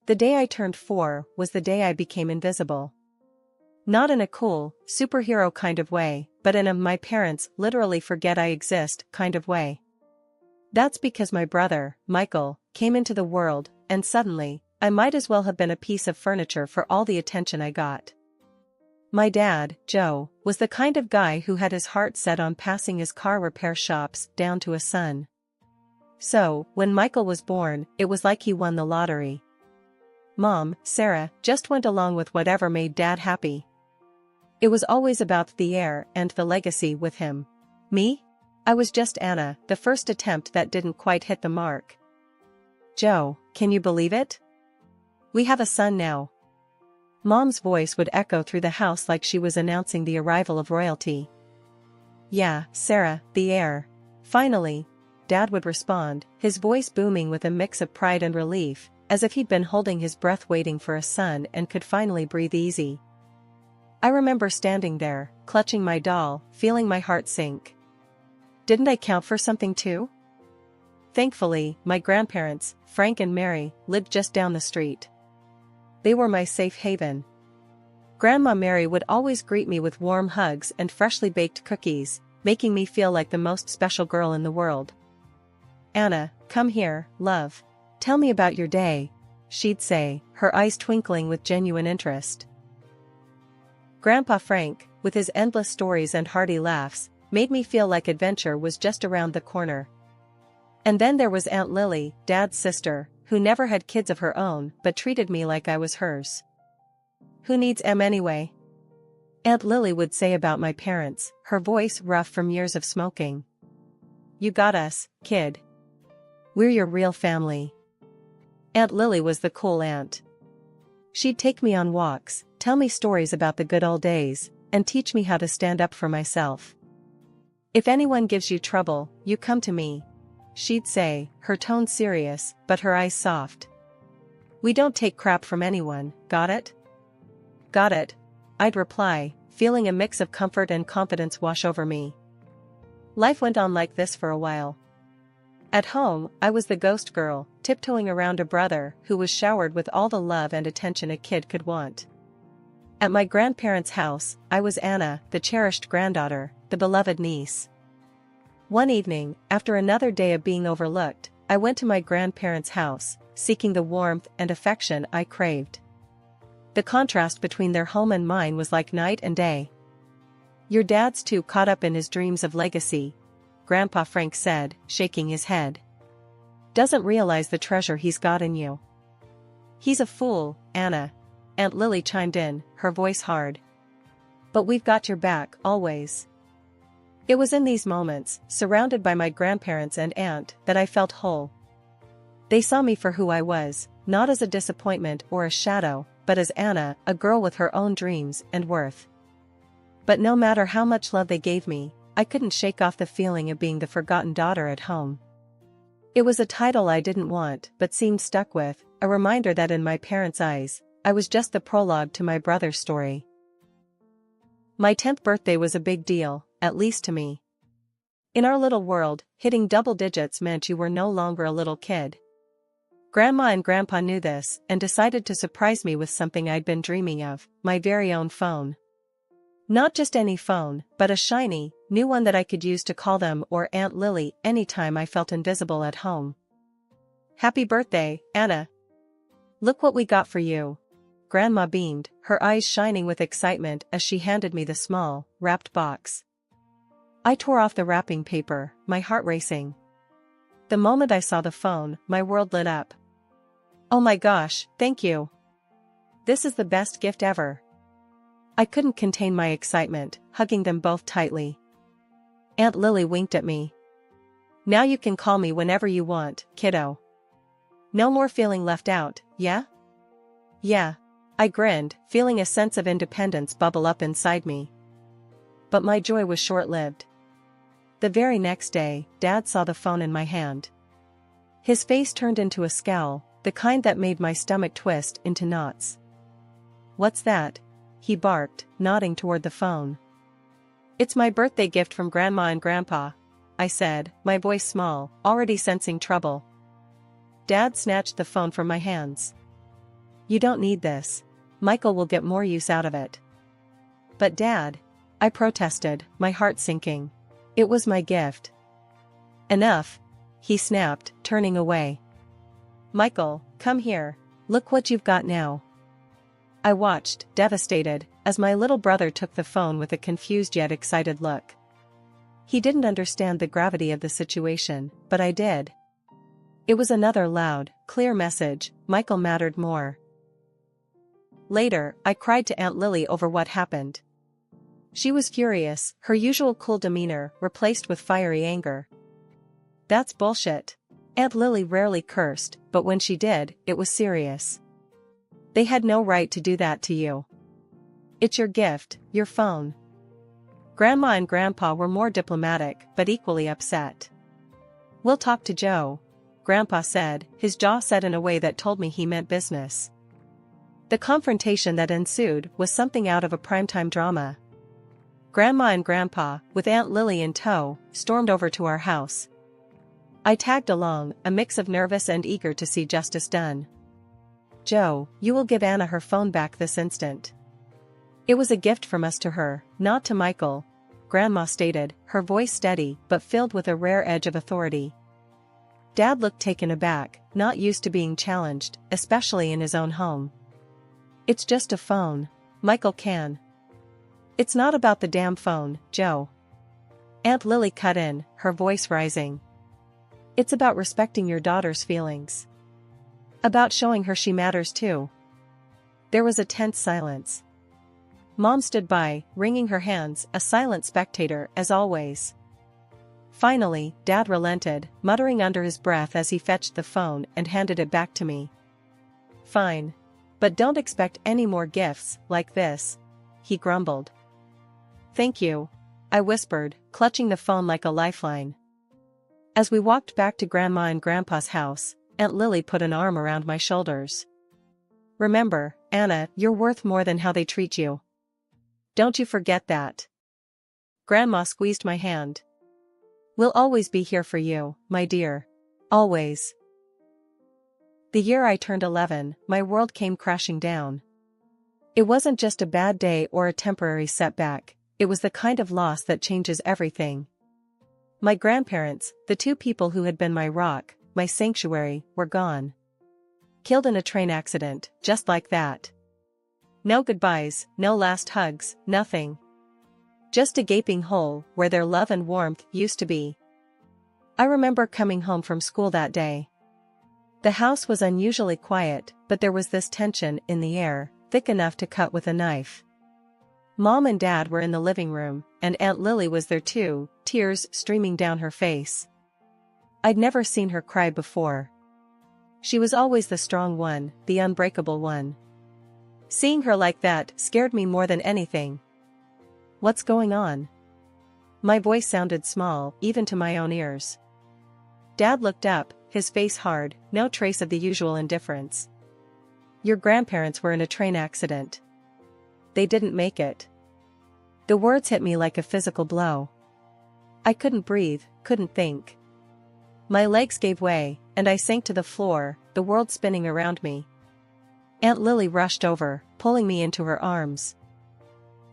The day I turned 4 was the day I became invisible. Not in a cool, superhero kind of way, but in a my parents literally forget I exist kind of way. That's because my brother, Michael, came into the world, and suddenly, I might as well have been a piece of furniture for all the attention I got. My dad, Joe, was the kind of guy who had his heart set on passing his car repair shops down to a son. So, when Michael was born, it was like he won the lottery. Mom, Sarah, just went along with whatever made Dad happy. It was always about the heir and the legacy with him. Me? I was just Anna, the first attempt that didn't quite hit the mark. Joe, can you believe it? We have a son now. Mom's voice would echo through the house like she was announcing the arrival of royalty. Yeah, Sarah, the heir. Finally, Dad would respond, his voice booming with a mix of pride and relief, as if he'd been holding his breath waiting for a son and could finally breathe easy. I remember standing there, clutching my doll, feeling my heart sink. Didn't I count for something too? Thankfully, my grandparents, Frank and Mary, lived just down the street. They were my safe haven. Grandma Mary would always greet me with warm hugs and freshly baked cookies, making me feel like the most special girl in the world. Anna, come here, love. Tell me about your day, she'd say, her eyes twinkling with genuine interest. Grandpa Frank, with his endless stories and hearty laughs, made me feel like adventure was just around the corner. And then there was Aunt Lily, Dad's sister, who never had kids of her own but treated me like I was hers. Who needs em anyway? Aunt Lily would say about my parents, her voice rough from years of smoking. You got us, kid. We're your real family. Aunt Lily was the cool aunt. She'd take me on walks, tell me stories about the good old days, and teach me how to stand up for myself. If anyone gives you trouble, you come to me, she'd say, her tone serious, but her eyes soft. We don't take crap from anyone, got it? Got it, I'd reply, feeling a mix of comfort and confidence wash over me. Life went on like this for a while. At home, I was the ghost girl, tiptoeing around a brother who was showered with all the love and attention a kid could want. At my grandparents' house, I was Anna, the cherished granddaughter, the beloved niece. One evening, after another day of being overlooked, I went to my grandparents' house, seeking the warmth and affection I craved. The contrast between their home and mine was like night and day. Your dad's too caught up in his dreams of legacy, Grandpa Frank said, shaking his head. Doesn't realize the treasure he's got in you. He's a fool, Anna, Aunt Lily chimed in, her voice hard. But we've got your back, always. It was in these moments, surrounded by my grandparents and aunt, that I felt whole. They saw me for who I was, not as a disappointment or a shadow, but as Anna, a girl with her own dreams and worth. But no matter how much love they gave me, I couldn't shake off the feeling of being the forgotten daughter at home. It was a title I didn't want but seemed stuck with, a reminder that in my parents' eyes, I was just the prologue to my brother's story. My 10th birthday was a big deal, at least to me. In our little world, hitting double digits meant you were no longer a little kid. Grandma and Grandpa knew this and decided to surprise me with something I'd been dreaming of, my very own phone. Not just any phone, but a shiny, new one that I could use to call them or Aunt Lily anytime I felt invisible at home. Happy birthday, Anna! Look what we got for you. Grandma beamed, her eyes shining with excitement as she handed me the small, wrapped box. I tore off the wrapping paper, my heart racing. The moment I saw the phone, my world lit up. Oh my gosh, thank you! This is the best gift ever. I couldn't contain my excitement, hugging them both tightly. Aunt Lily winked at me. Now you can call me whenever you want, kiddo. No more feeling left out, yeah? Yeah. I grinned, feeling a sense of independence bubble up inside me. But my joy was short-lived. The very next day, Dad saw the phone in my hand. His face turned into a scowl, the kind that made my stomach twist into knots. What's that? He barked, nodding toward the phone. It's my birthday gift from Grandma and Grandpa, I said, my voice small, already sensing trouble. Dad snatched the phone from my hands. You don't need this. Michael will get more use out of it. But Dad, I protested, my heart sinking. It was my gift. Enough, he snapped, turning away. Michael, come here. Look what you've got now. I watched, devastated, as my little brother took the phone with a confused yet excited look. He didn't understand the gravity of the situation, but I did. It was another loud, clear message: Michael mattered more. Later, I cried to Aunt Lily over what happened. She was furious, her usual cool demeanor replaced with fiery anger. That's bullshit. Aunt Lily rarely cursed, but when she did, it was serious. They had no right to do that to you. It's your gift, your phone. Grandma and Grandpa were more diplomatic, but equally upset. We'll talk to Joe, Grandpa said, his jaw set in a way that told me he meant business. The confrontation that ensued was something out of a primetime drama. Grandma and Grandpa, with Aunt Lily in tow, stormed over to our house. I tagged along, a mix of nervous and eager to see justice done. Joe, you will give Anna her phone back this instant. It was a gift from us to her, not to Michael, Grandma stated, her voice steady but filled with a rare edge of authority. Dad looked taken aback, not used to being challenged, especially in his own home. It's just a phone. Michael can. It's not about the damn phone, Joe. Aunt Lily cut in, her voice rising. It's about respecting your daughter's feelings. About showing her she matters too. There was a tense silence. Mom stood by, wringing her hands, a silent spectator as always. Finally, Dad relented, muttering under his breath as he fetched the phone and handed it back to me. Fine. But don't expect any more gifts like this, he grumbled. Thank you, I whispered, clutching the phone like a lifeline. As we walked back to Grandma and Grandpa's house, Aunt Lily put an arm around my shoulders. Remember, Anna, you're worth more than how they treat you. Don't you forget that. Grandma squeezed my hand. We'll always be here for you, my dear. Always. The year I turned 11, my world came crashing down. It wasn't just a bad day or a temporary setback, it was the kind of loss that changes everything. My grandparents, the two people who had been my rock, my sanctuary, were gone. Killed in a train accident, just like that. No goodbyes, no last hugs, nothing. Just a gaping hole where their love and warmth used to be. I remember coming home from school that day. The house was unusually quiet, but there was this tension in the air, thick enough to cut with a knife. Mom and Dad were in the living room, and Aunt Lily was there too, tears streaming down her face. I'd never seen her cry before. She was always the strong one, the unbreakable one. Seeing her like that scared me more than anything. What's going on? My voice sounded small, even to my own ears. Dad looked up, his face hard, no trace of the usual indifference. Your grandparents were in a train accident. They didn't make it. The words hit me like a physical blow. I couldn't breathe, couldn't think. My legs gave way, and I sank to the floor, the world spinning around me. Aunt Lily rushed over, pulling me into her arms.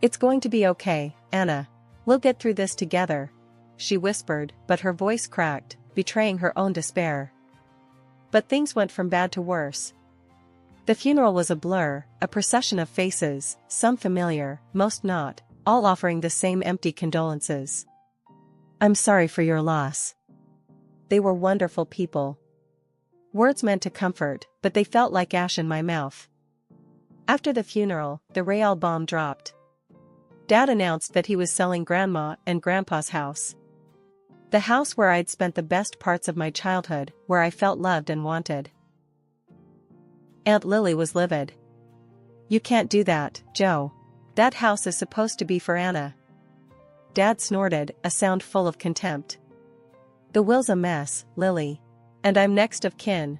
It's going to be okay, Anna. We'll get through this together, she whispered, but her voice cracked, betraying her own despair. But things went from bad to worse. The funeral was a blur, a procession of faces, some familiar, most not, all offering the same empty condolences. I'm sorry for your loss. They were wonderful people. Words meant to comfort, but they felt like ash in my mouth. After the funeral, the real bomb dropped. Dad announced that he was selling Grandma and Grandpa's house. The house where I'd spent the best parts of my childhood, where I felt loved and wanted. Aunt Lily was livid. You can't do that, Joe. That house is supposed to be for Anna. Dad snorted, a sound full of contempt. The will's a mess, Lily. And I'm next of kin.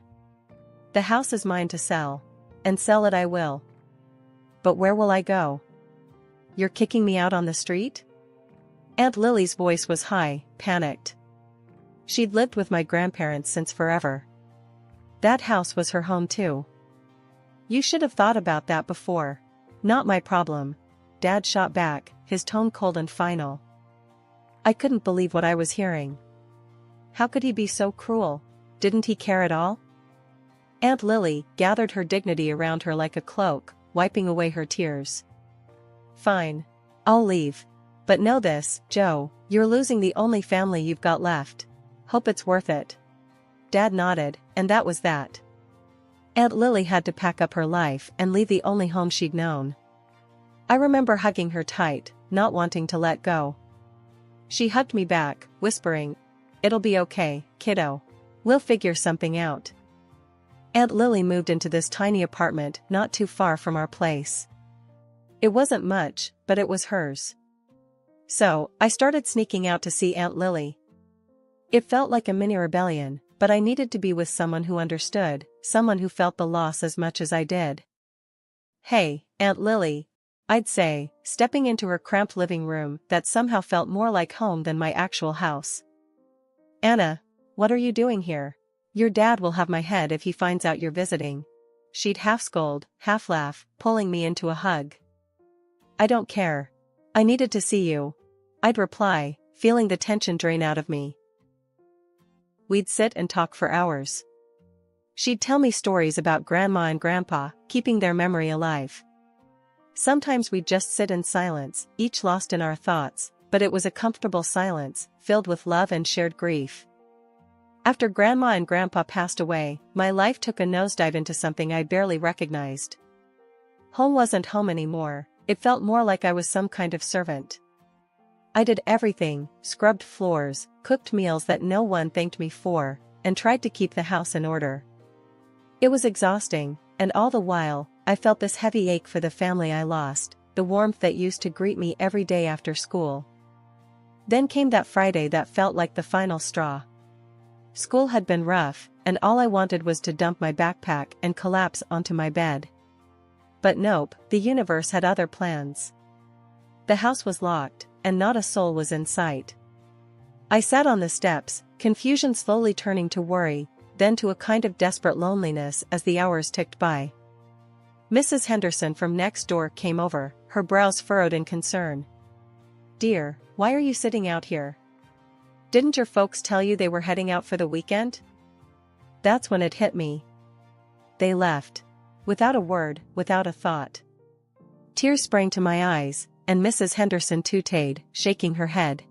The house is mine to sell. And sell it I will. But where will I go? You're kicking me out on the street? Aunt Lily's voice was high, panicked. She'd lived with my grandparents since forever. That house was her home too. You should have thought about that before. Not my problem. Dad shot back, his tone cold and final. I couldn't believe what I was hearing. How could he be so cruel? Didn't he care at all? Aunt Lily gathered her dignity around her like a cloak, wiping away her tears. Fine. I'll leave. But know this, Joe, you're losing the only family you've got left. Hope it's worth it. Dad nodded, and that was that. Aunt Lily had to pack up her life and leave the only home she'd known. I remember hugging her tight, not wanting to let go. She hugged me back, whispering, "It'll be okay, kiddo. We'll figure something out." Aunt Lily moved into this tiny apartment not too far from our place. It wasn't much, but it was hers. So, I started sneaking out to see Aunt Lily. It felt like a mini rebellion, but I needed to be with someone who understood, someone who felt the loss as much as I did. "Hey, Aunt Lily," I'd say, stepping into her cramped living room that somehow felt more like home than my actual house. "Anna, what are you doing here? Your dad will have my head if he finds out you're visiting." She'd half scold, half laugh, pulling me into a hug. "I don't care. I needed to see you," I'd reply, feeling the tension drain out of me. We'd sit and talk for hours. She'd tell me stories about Grandma and Grandpa, keeping their memory alive. Sometimes we'd just sit in silence, each lost in our thoughts, but it was a comfortable silence, filled with love and shared grief. After Grandma and Grandpa passed away, my life took a nosedive into something I barely recognized. Home wasn't home anymore, it felt more like I was some kind of servant. I did everything, scrubbed floors, cooked meals that no one thanked me for, and tried to keep the house in order. It was exhausting, and all the while, I felt this heavy ache for the family I lost, the warmth that used to greet me every day after school. Then came that Friday that felt like the final straw. School had been rough, and all I wanted was to dump my backpack and collapse onto my bed. But nope, the universe had other plans. The house was locked, and not a soul was in sight. I sat on the steps, confusion slowly turning to worry, then to a kind of desperate loneliness as the hours ticked by. Mrs. Henderson from next door came over, her brows furrowed in concern. "Dear, why are you sitting out here? Didn't your folks tell you they were heading out for the weekend?" That's when it hit me. They left. Without a word, without a thought. Tears sprang to my eyes, and Mrs. Henderson tooted, shaking her head.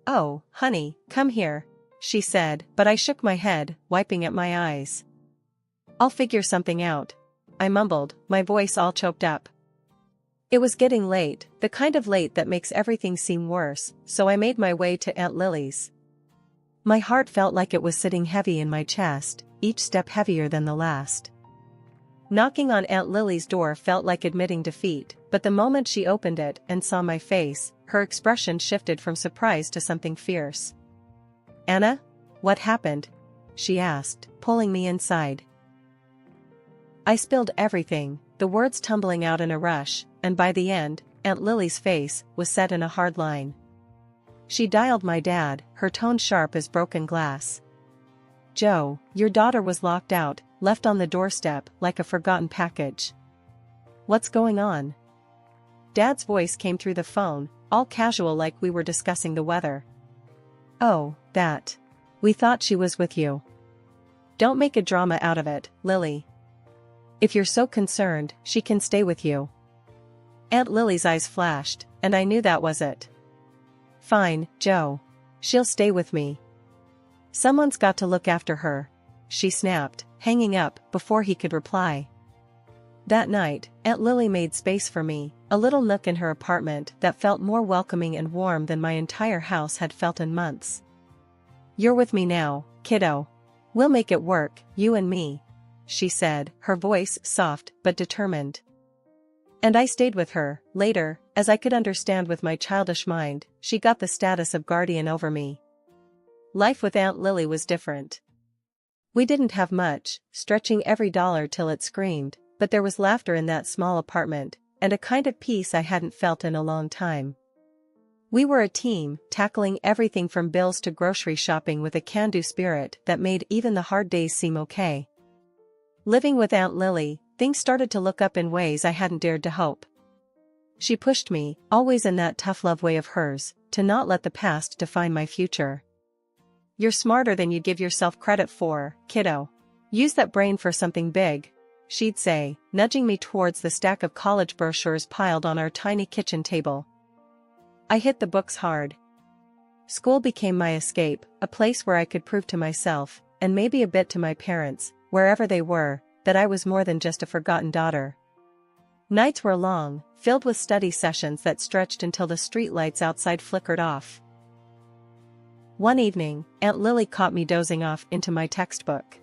"Oh, honey, come here," she said, but I shook my head, wiping at my eyes. "I'll figure something out," I mumbled, my voice all choked up. It was getting late, the kind of late that makes everything seem worse, so I made my way to Aunt Lily's. My heart felt like it was sitting heavy in my chest, each step heavier than the last. Knocking on Aunt Lily's door felt like admitting defeat, but the moment she opened it and saw my face, her expression shifted from surprise to something fierce. "Anna? What happened?" she asked, pulling me inside. I spilled everything, the words tumbling out in a rush, and by the end, Aunt Lily's face was set in a hard line. She dialed my dad, her tone sharp as broken glass. "Joe, your daughter was locked out, left on the doorstep like a forgotten package. What's going on?" Dad's voice came through the phone, all casual like we were discussing the weather. "Oh, that. We thought she was with you. Don't make a drama out of it, Lily. If you're so concerned, she can stay with you." Aunt Lily's eyes flashed, and I knew that was it. "Fine, Joe. She'll stay with me. Someone's got to look after her," she snapped, hanging up before he could reply. That night, Aunt Lily made space for me, a little nook in her apartment that felt more welcoming and warm than my entire house had felt in months. "You're with me now, kiddo. We'll make it work, you and me," she said, her voice soft but determined. And I stayed with her. Later, as I could understand with my childish mind, she got the status of guardian over me. Life with Aunt Lily was different. We didn't have much, stretching every dollar till it screamed, but there was laughter in that small apartment, and a kind of peace I hadn't felt in a long time. We were a team, tackling everything from bills to grocery shopping with a can-do spirit that made even the hard days seem okay. Living with Aunt Lily, things started to look up in ways I hadn't dared to hope. She pushed me, always in that tough love way of hers, to not let the past define my future. "You're smarter than you give yourself credit for, kiddo. Use that brain for something big," she'd say, nudging me towards the stack of college brochures piled on our tiny kitchen table. I hit the books hard. School became my escape, a place where I could prove to myself, and maybe a bit to my parents, wherever they were, that I was more than just a forgotten daughter. Nights were long, filled with study sessions that stretched until the streetlights outside flickered off. One evening, Aunt Lily caught me dozing off into my textbook.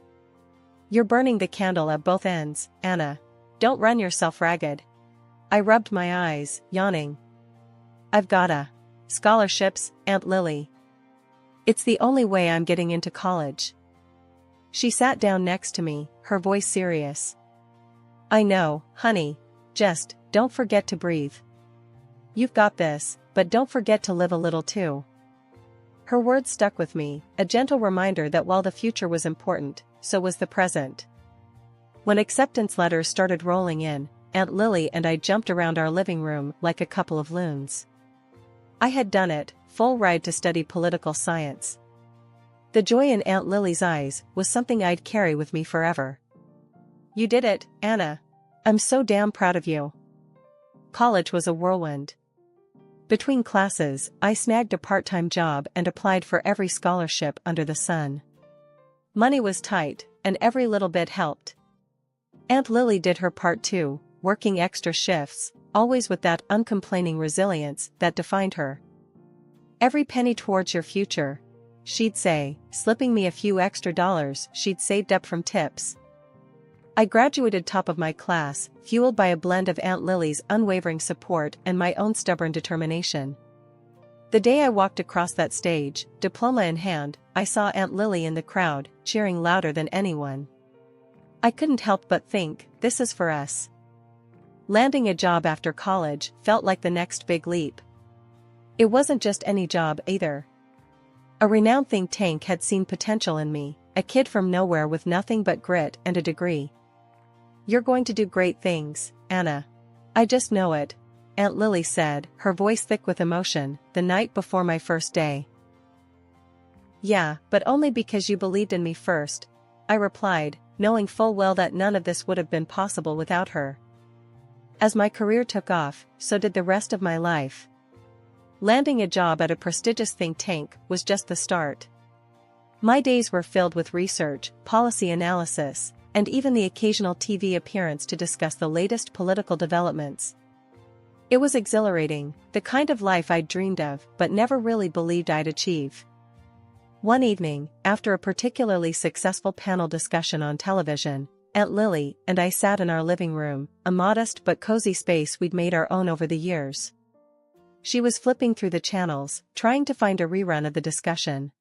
"You're burning the candle at both ends, Anna. Don't run yourself ragged." I rubbed my eyes, yawning. "I've gotta. Scholarships, Aunt Lily. It's the only way I'm getting into college." She sat down next to me, her voice serious. "I know, honey. Just, don't forget to breathe. You've got this, but don't forget to live a little too." Her words stuck with me, a gentle reminder that while the future was important, so was the present. When acceptance letters started rolling in, Aunt Lily and I jumped around our living room like a couple of loons. I had done it, full ride to study political science. The joy in Aunt Lily's eyes was something I'd carry with me forever. "You did it, Anna. I'm so damn proud of you." College was a whirlwind. Between classes, I snagged a part-time job and applied for every scholarship under the sun. Money was tight, and every little bit helped. Aunt Lily did her part too, working extra shifts, always with that uncomplaining resilience that defined her. "Every penny towards your future," she'd say, slipping me a few extra dollars she'd saved up from tips. I graduated top of my class, fueled by a blend of Aunt Lily's unwavering support and my own stubborn determination. The day I walked across that stage, diploma in hand, I saw Aunt Lily in the crowd, cheering louder than anyone. I couldn't help but think, this is for us. Landing a job after college felt like the next big leap. It wasn't just any job either. A renowned think tank had seen potential in me, a kid from nowhere with nothing but grit and a degree. "You're going to do great things, Anna. I just know it," Aunt Lily said, her voice thick with emotion, the night before my first day. "Yeah, but only because you believed in me first," I replied, knowing full well that none of this would have been possible without her. As my career took off, so did the rest of my life. Landing a job at a prestigious think tank was just the start. My days were filled with research, policy analysis, and even the occasional TV appearance to discuss the latest political developments. It was exhilarating, the kind of life I'd dreamed of but never really believed I'd achieve. One evening, after a particularly successful panel discussion on television, Aunt Lily and I sat in our living room, a modest but cozy space we'd made our own over the years. She was flipping through the channels, trying to find a rerun of the discussion.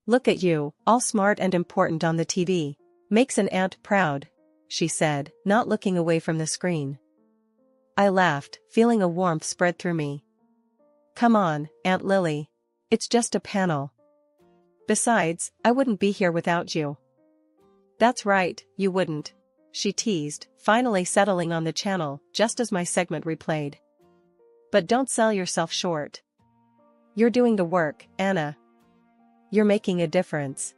"Look at you, all smart and important on the TV. Makes an aunt proud," she said, not looking away from the screen. I laughed, feeling a warmth spread through me. "Come on, Aunt Lily. It's just a panel. Besides, I wouldn't be here without you." "That's right, you wouldn't," she teased, finally settling on the channel just as my segment replayed. "But don't sell yourself short. You're doing the work, Anna. You're making a difference."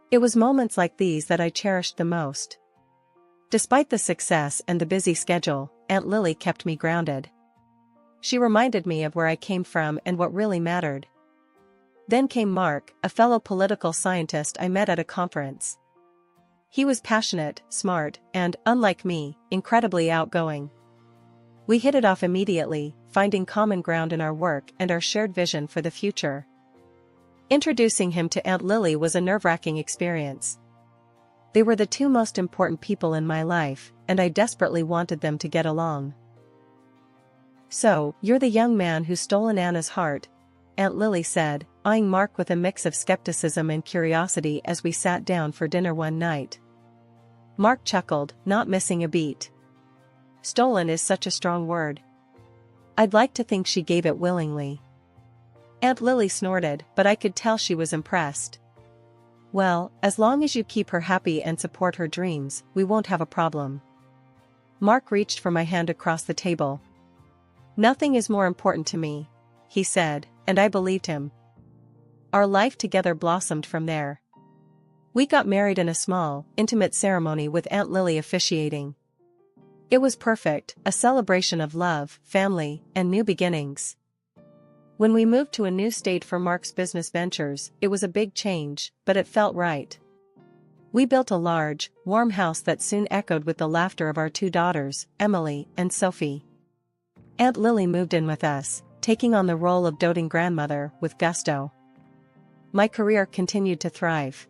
It was moments like these that I cherished the most. Despite the success and the busy schedule, Aunt Lily kept me grounded. She reminded me of where I came from and what really mattered. Then came Mark, a fellow political scientist I met at a conference. He was passionate, smart, and, unlike me, incredibly outgoing. We hit it off immediately, finding common ground in our work and our shared vision for the future. Introducing him to Aunt Lily was a nerve-wracking experience. They were the two most important people in my life, and I desperately wanted them to get along. "So, you're the young man who's stolen Anna's heart," Aunt Lily said, eyeing Mark with a mix of skepticism and curiosity as we sat down for dinner one night. Mark chuckled, not missing a beat. "Stolen is such a strong word. I'd like to think she gave it willingly." Aunt Lily snorted, but I could tell she was impressed. "Well, as long as you keep her happy and support her dreams, we won't have a problem." Mark reached for my hand across the table. "Nothing is more important to me," he said, and I believed him. Our life together blossomed from there. We got married in a small, intimate ceremony with Aunt Lily officiating. It was perfect, a celebration of love, family, and new beginnings. When we moved to a new state for Mark's business ventures, it was a big change, but it felt right. We built a large, warm house that soon echoed with the laughter of our two daughters, Emily and Sophie. Aunt Lily moved in with us, taking on the role of doting grandmother with gusto. My career continued to thrive.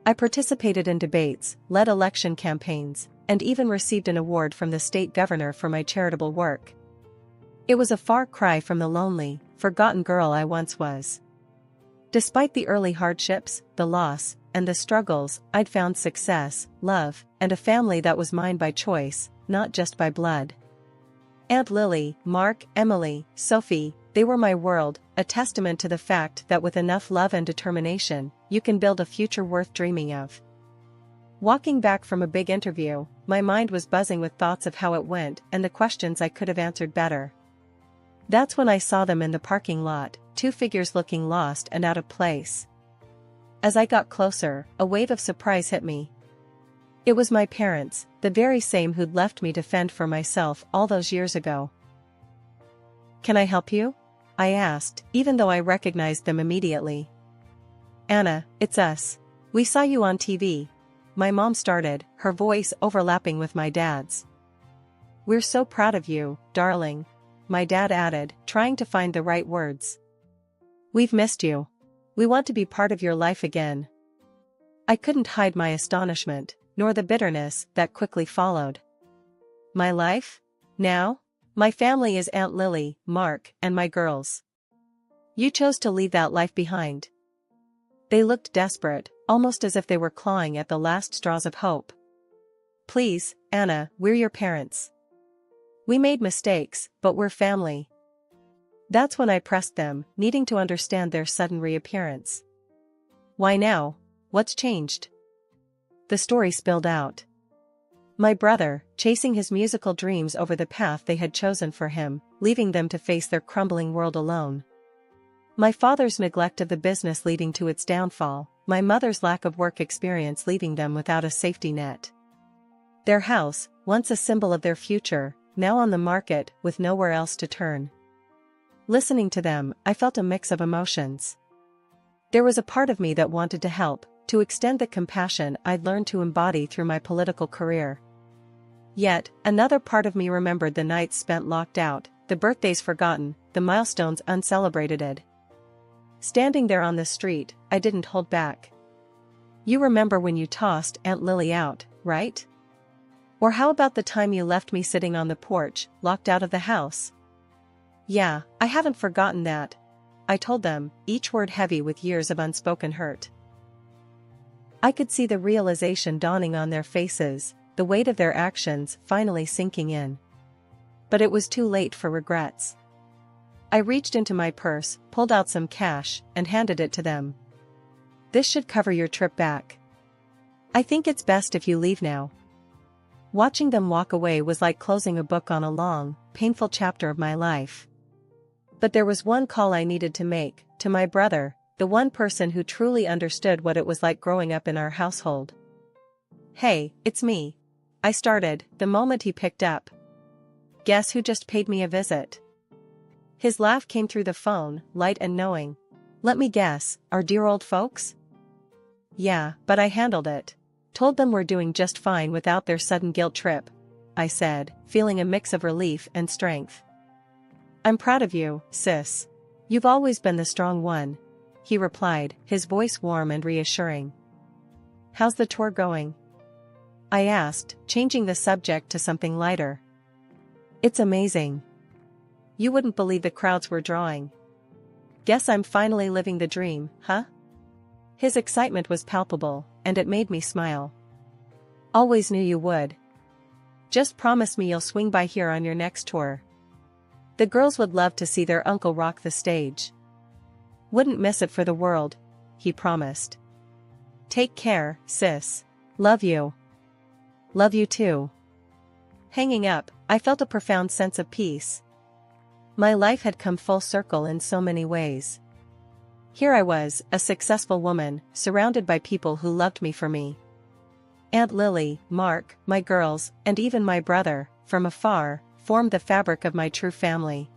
I participated in debates, led election campaigns, and even received an award from the state governor for my charitable work. It was a far cry from the lonely, forgotten girl I once was. Despite the early hardships, the loss, and the struggles, I'd found success, love, and a family that was mine by choice, not just by blood. Aunt Lily, Mark, Emily, Sophie, they were my world, a testament to the fact that with enough love and determination, you can build a future worth dreaming of. Walking back from a big interview, my mind was buzzing with thoughts of how it went and the questions I could have answered better. That's when I saw them in the parking lot, two figures looking lost and out of place. As I got closer, a wave of surprise hit me. It was my parents, the very same who'd left me to fend for myself all those years ago. "Can I help you?" I asked, even though I recognized them immediately. "Anna, it's us. We saw you on TV. My mom started, her voice overlapping with my dad's. "We're so proud of you, darling," my dad added, trying to find the right words. "We've missed you. We want to be part of your life again." I couldn't hide my astonishment, nor the bitterness that quickly followed. My life? Now? My family is Aunt Lily, Mark, and my girls. You chose to leave that life behind. They looked desperate, almost as if they were clawing at the last straws of hope. "Please, Anna, we're your parents. We made mistakes, but we're family." That's when I pressed them, needing to understand their sudden reappearance. "Why now? What's changed?" The story spilled out. My brother, chasing his musical dreams over the path they had chosen for him, leaving them to face their crumbling world alone. My father's neglect of the business leading to its downfall, my mother's lack of work experience leaving them without a safety net. Their house, once a symbol of their future, now on the market with nowhere else to turn. Listening to them, I felt a mix of emotions. There was a part of me that wanted to help, to extend the compassion I'd learned to embody through my political career. Yet, another part of me remembered the nights spent locked out, the birthdays forgotten, the milestones uncelebrated. Standing there on the street, I didn't hold back. "You remember when you tossed Aunt Lily out, right? Or how about the time you left me sitting on the porch, locked out of the house?" "Yeah, I haven't forgotten that," I told them, each word heavy with years of unspoken hurt. I could see the realization dawning on their faces, the weight of their actions finally sinking in. But it was too late for regrets. I reached into my purse, pulled out some cash, and handed it to them. "This should cover your trip back. I think it's best if you leave now." Watching them walk away was like closing a book on a long, painful chapter of my life. But there was one call I needed to make, to my brother, the one person who truly understood what it was like growing up in our household. "Hey, it's me," I started, the moment he picked up. "Guess who just paid me a visit?" His laugh came through the phone, light and knowing. "Let me guess, our dear old folks?" "Yeah, but I handled it. Told them we're doing just fine without their sudden guilt trip," I said, feeling a mix of relief and strength. "I'm proud of you, sis. You've always been the strong one," he replied, his voice warm and reassuring. "How's the tour going?" I asked, changing the subject to something lighter. "It's amazing. You wouldn't believe the crowds we're drawing. Guess I'm finally living the dream, huh?" His excitement was palpable, and it made me smile. "Always knew you would. Just promise me you'll swing by here on your next tour. The girls would love to see their uncle rock the stage." "Wouldn't miss it for the world," he promised. "Take care, sis. Love you." "Love you too." Hanging up, I felt a profound sense of peace. My life had come full circle in so many ways. Here I was, a successful woman, surrounded by people who loved me for me. Aunt Lily, Mark, my girls, and even my brother, from afar, formed the fabric of my true family.